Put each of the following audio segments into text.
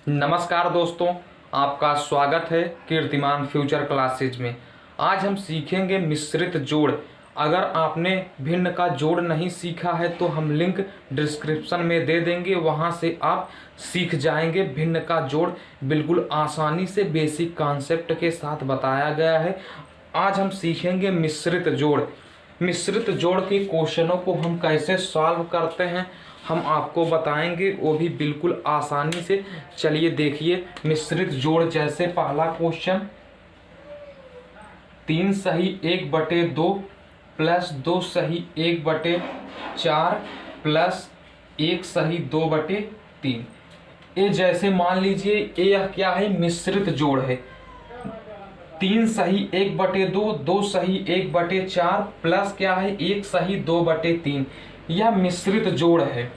नमस्कार दोस्तों, आपका स्वागत है कीर्तिमान फ्यूचर क्लासेज में। आज हम सीखेंगे मिश्रित जोड़। अगर आपने भिन्न का जोड़ नहीं सीखा है तो हम लिंक डिस्क्रिप्शन में दे देंगे, वहां से आप सीख जाएंगे। भिन्न का जोड़ बिल्कुल आसानी से बेसिक कॉन्सेप्ट के साथ बताया गया है। आज हम सीखेंगे मिश्रित जोड़। मिश्रित जोड़ के क्वेश्चनों को हम कैसे सॉल्व करते हैं हम आपको बताएंगे, वो भी बिल्कुल आसानी से। चलिए देखिए मिश्रित जोड़। जैसे पहला क्वेश्चन, 3 सही 1/2 प्लस 2 सही 1/4 प्लस 1 सही 2/3। ये जैसे मान लीजिए यह क्या है, मिश्रित जोड़ है। 3 सही 1/2, 2 सही 1/4 प्लस क्या है 1 सही 2/3। यह मिश्रित जोड़ है।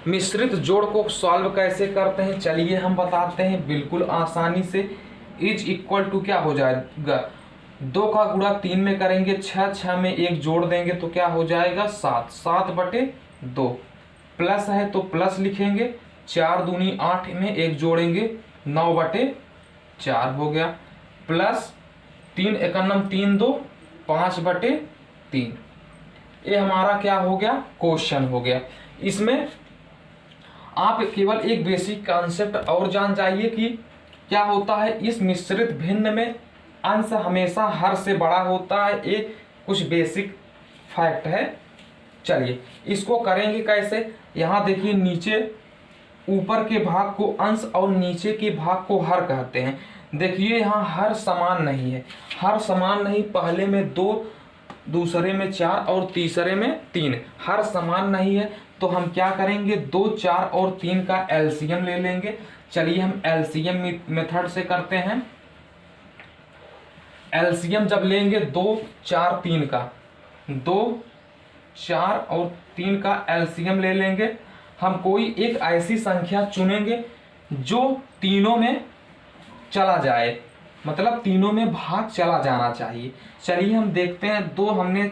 मिश्रित जोड़ को सॉल्व कैसे करते हैं चलिए हम बताते हैं बिल्कुल आसानी से। इज इक्वल टू क्या हो जाएगा, 2 का गुणा 3 में करेंगे, 6 में 1 जोड़ देंगे तो क्या हो जाएगा 7/2। प्लस है तो प्लस लिखेंगे, 4 दूनी 8 में 1 जोड़ेंगे 9/4 हो गया। प्लस 3 एकन्नम 3 2 5/3। ये हमारा क्या हो गया, क्वेश्चन हो गया। इसमें आप केवल एक बेसिक कॉन्सेप्ट और जान जाइए कि क्या होता है। इस मिश्रित भिन्न में अंश हमेशा हर से बड़ा होता है। ये कुछ बेसिक फैक्ट है। चलिए इसको करेंगे कैसे। यहाँ देखिए, नीचे ऊपर के भाग को अंश और नीचे के भाग को हर कहते हैं। देखिए यहाँ हर समान नहीं है, हर समान नहीं। पहले में 2, दूसरे में 4 और तीसरे में 3, हर समान नहीं है। तो हम क्या करेंगे, 2, 4 और 3 का एलसीएम ले लेंगे। चलिए हम एलसीएम मेथड से करते हैं। एलसीएम जब लेंगे 2, 4, 3 का, 2, 4 और 3 का एलसीएम ले लेंगे। हम कोई एक ऐसी संख्या चुनेंगे जो तीनों में चला जाए, मतलब तीनों में भाग चला जाना चाहिए। चलिए हम देखते हैं। 2 हमने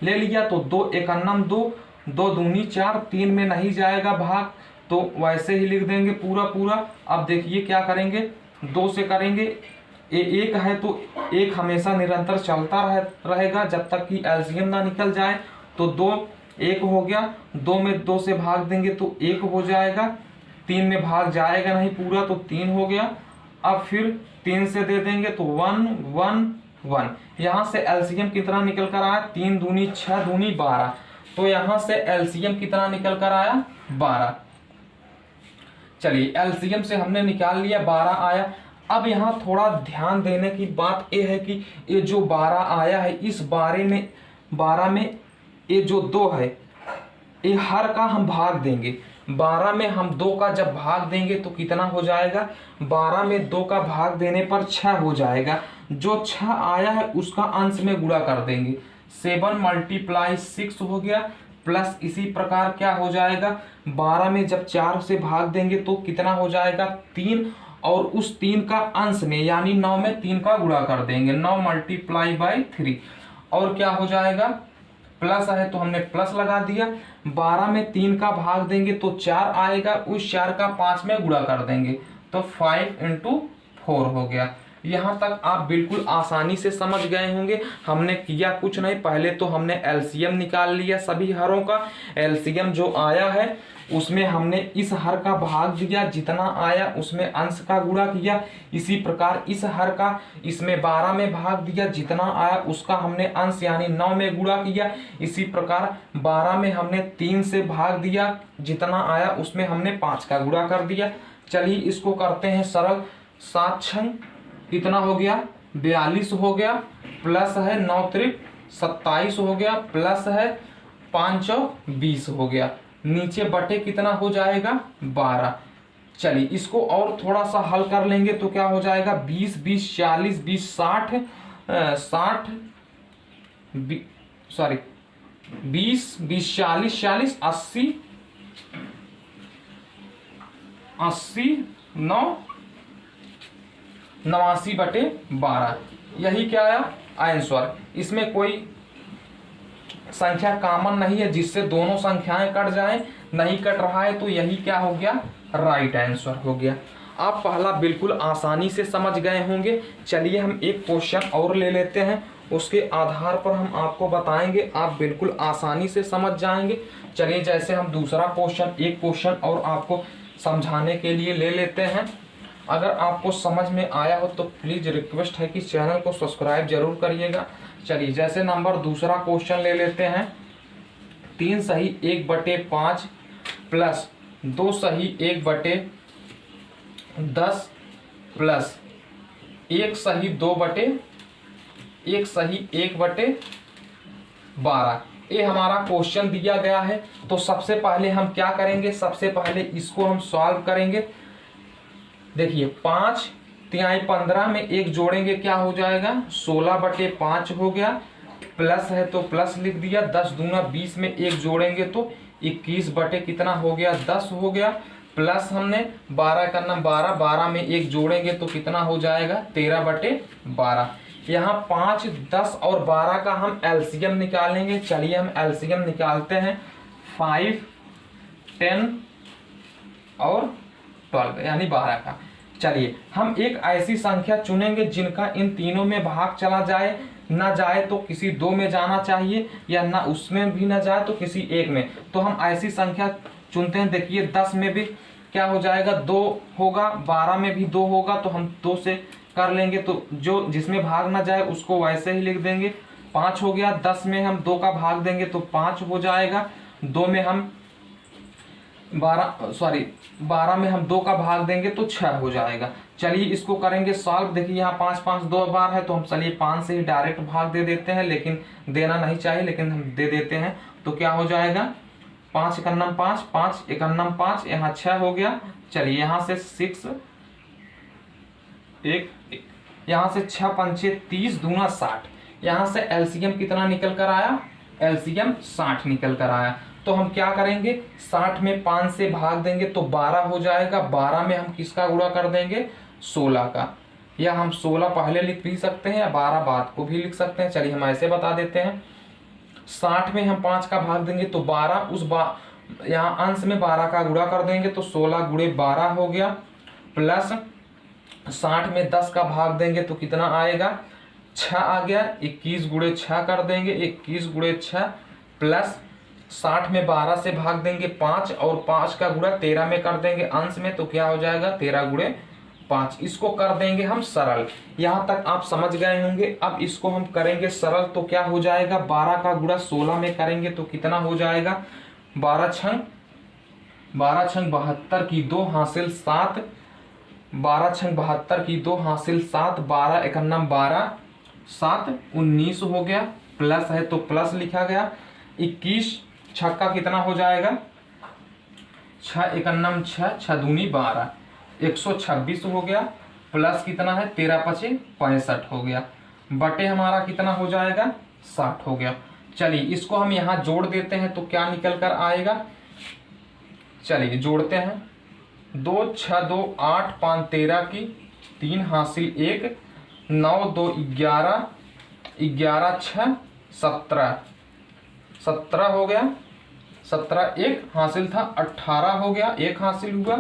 ले लिया तो 2 एकन्नम 2, 2 दूनी 4, 3 में नहीं जाएगा भाग तो वैसे ही लिख देंगे पूरा पूरा। अब देखिए क्या करेंगे, 2 से करेंगे। ये 1 है तो 1 हमेशा निरंतर चलता रहेगा जब तक कि एलसीएम ना निकल जाए। तो 2 1 हो गया, 2 में 2 से भाग देंगे तो 1 हो जाएगा। 3 में भाग जाएगा नहीं पूरा तो 3 हो गया। अब फिर 3 से दे देंगे तो 1 1 1। यहाँ से एलसीएम कितना निकल कर आया, 3 दूनी 6 दूनी 12। तो यहाँ से एलसीएम कितना निकल कर आया, 12। चलिए एलसीएम से हमने निकाल लिया, 12 आया। अब यहाँ थोड़ा ध्यान देने की बात यह है कि ये जो 12 आया है, इस 12 में ये जो 2 है, ये हर का हम भाग देंगे। 12 में हम 2 का जब भाग देंगे तो कितना हो जाएगा, 12 में 2 का भाग देने पर 6 हो जाएगा। जो 6 आया है उसका अंश में गुणा कर देंगे, 7 × 6 हो गया। प्लस इसी प्रकार क्या हो जाएगा, 12 में जब 4 से भाग देंगे तो कितना हो जाएगा 3, और उस 3 का अंश में यानी 9 में 3 का गुणा कर देंगे, 9 × 3। और क्या हो जाएगा, प्लस है तो हमने प्लस लगा दिया। 12 में 3 का भाग देंगे तो 4 आएगा, उस 4 का 5 में गुणा कर देंगे तो 5 × 4 हो गया। यहाँ तक आप बिल्कुल आसानी से समझ गए होंगे। हमने किया कुछ नहीं, पहले तो हमने एलसीएम निकाल लिया सभी हरों का। एलसीएम जो आया है उसमें हमने इस हर का भाग दिया, जितना आया उसमें अंश का गुणा किया। इसी प्रकार इस हर का इसमें 12 में भाग दिया, जितना आया उसका हमने अंश यानी 9 में गुणा किया। इसी प्रकार 12 में हमने 3 से भाग दिया, जितना आया उसमें हमने 5 का गुणा कर दिया। चलिए इसको करते हैं सरल। 7 छंग कितना हो गया, 42 हो गया। प्लस है 9 त्रिक 27 हो गया। प्लस है 5 चौक 20 हो गया। नीचे बटे कितना हो जाएगा, 12। चलिए इसको और थोड़ा सा हल कर लेंगे तो क्या हो जाएगा, 20 20 40 20 60 60 सॉरी 20 20 40 40 80 80 9 89/12। यही क्या आया आंसर। इसमें कोई संख्या कॉमन नहीं है जिससे दोनों संख्याएं कट जाएं। नहीं कट रहा है तो यही क्या हो गया, राइट आंसर हो गया। आप पहला बिल्कुल आसानी से समझ गए होंगे। चलिए हम एक क्वेश्चन और ले लेते हैं, उसके आधार पर हम आपको बताएंगे, आप बिल्कुल आसानी से समझ जाएंगे। चलिए जैसे हम दूसरा क्वेश्चन, एक क्वेश्चन और आपको समझाने के लिए ले लेते हैं। अगर आपको समझ में आया हो तो प्लीज़ रिक्वेस्ट है कि चैनल को सब्सक्राइब जरूर करिएगा। चलिए जैसे नंबर दूसरा क्वेश्चन ले लेते हैं। 3 सही 1/5 प्लस 2 सही 1/10 प्लस 1 सही 1/12 ये हमारा क्वेश्चन दिया गया है। तो सबसे पहले हम क्या करेंगे, सबसे पहले इसको हम सॉल्व करेंगे। देखिए 5 तिहाई 15 में 1 जोड़ेंगे क्या हो जाएगा, 16/5 हो गया। प्लस है तो प्लस लिख दिया। 10 दूना 20 में 1 जोड़ेंगे तो 21 बटे कितना हो गया, 10 हो गया। प्लस हमने 12 करना 12, 12 में 1 जोड़ेंगे तो कितना हो जाएगा, 13/12। यहाँ 5, 10 और 12 का हम एलसीएम निकालेंगे। चलिए हम एलसीएम निकालते हैं। 5, 10 और 12 यानी 12 का। चलिए हम एक ऐसी संख्या चुनेंगे जिनका इन तीनों में भाग चला जाए, ना जाए तो किसी 2 में जाना चाहिए, या ना उसमें भी ना जाए तो किसी एक में। तो हम ऐसी संख्या चुनते हैं। देखिए 10 में भी क्या हो जाएगा, 2 होगा, 12 में भी 2 होगा, तो हम 2 से कर लेंगे। तो जो जिसमें भाग ना जाए उसको वैसे ही लिख देंगे। 5 हो गया, 10 में हम 2 का भाग देंगे तो 5 हो जाएगा। 2 में हम 12 में हम 2 का भाग देंगे तो 6 हो जाएगा। चलिए इसको करेंगे सॉल्व। देखिए यहाँ 5, 5 2 बार है तो हम चलिए 5 से ही डायरेक्ट भाग दे देते हैं, लेकिन देना नहीं चाहिए, लेकिन हम दे देते हैं। तो क्या हो जाएगा, 5 एकन्नम 5, 5 एकन्नम 5, यहाँ 6 हो गया। चलिए यहाँ से 6 1 यहाँ से 6 पंचे 30 दूना 60। यहाँ से एलसीएम कितना निकल कर आया, एलसीएम 60 निकल कर आया। तो हम क्या करेंगे, 60 में 5 से भाग देंगे तो 12 हो जाएगा। 12 में हम किसका गुणा कर देंगे, 16 का। या हम 16 पहले लिख भी सकते हैं या 12 बाद को भी लिख सकते हैं। चलिए हम ऐसे बता देते हैं। 60 में हम 5 का भाग देंगे तो 12, यहाँ अंश में 12 का गुणा कर देंगे तो 16 गुणे 12 हो गया। प्लस 60 में 10 का भाग देंगे तो कितना आएगा, 6 आ गया। 21 गुणे 6 कर देंगे, 21 गुणे 6। प्लस 60 में 12 से भाग देंगे 5, और 5 का गुणा 13 में कर देंगे अंश में, तो क्या हो जाएगा, 13 गुणे 5। इसको कर देंगे हम सरल। यहाँ तक आप समझ गए होंगे। अब इसको हम करेंगे सरल तो क्या हो जाएगा, 12 का गुणा 16 में करेंगे तो कितना हो जाएगा, 12 छंग 72 की 2 हासिल 7, 12 छंग 72 की 2 हासिल 7, 12 एकन्नम 12, 7 19 हो गया। प्लस है तो प्लस लिखा गया। 21 छक्का कितना हो जाएगा, 6 एकन्नम 6, 6 दूनी 12, 126 हो गया। प्लस कितना है, 13 पचे 65 हो गया। बटे हमारा कितना हो जाएगा, 60 हो गया। चलिए इसको हम यहाँ जोड़ देते हैं तो क्या निकल कर आएगा, चलिए जोड़ते हैं। 2 6 2 8 5 13 की 3 हासिल 1, 9 2 11, 11 6 17, 17 हो गया। 17 1 हासिल था, 18 हो गया, 1 हासिल हुआ।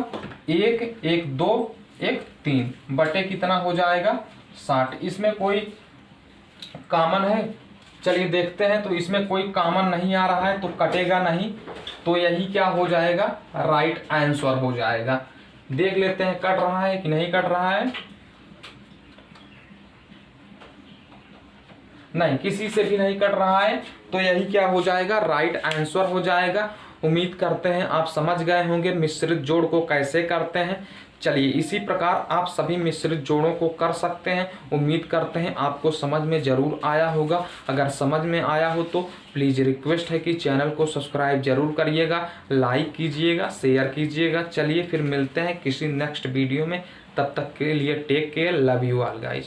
1 1 2 1 3 बटे कितना हो जाएगा, 60। इसमें कोई कॉमन है, चलिए देखते हैं। तो इसमें कोई कॉमन नहीं आ रहा है तो कटेगा नहीं, तो यही क्या हो जाएगा, राइट आंसर हो जाएगा। देख लेते हैं कट रहा है कि नहीं कट रहा है। नहीं, किसी से भी नहीं कट रहा है, तो यही क्या हो जाएगा, राइट आंसर हो जाएगा। उम्मीद करते हैं आप समझ गए होंगे मिश्रित जोड़ को कैसे करते हैं। चलिए इसी प्रकार आप सभी मिश्रित जोड़ों को कर सकते हैं। उम्मीद करते हैं आपको समझ में ज़रूर आया होगा। अगर समझ में आया हो तो प्लीज़ रिक्वेस्ट है कि चैनल को सब्सक्राइब जरूर करिएगा, लाइक कीजिएगा, शेयर कीजिएगा। चलिए फिर मिलते हैं किसी नेक्स्ट वीडियो में, तब तक के लिए take care, love you all guys.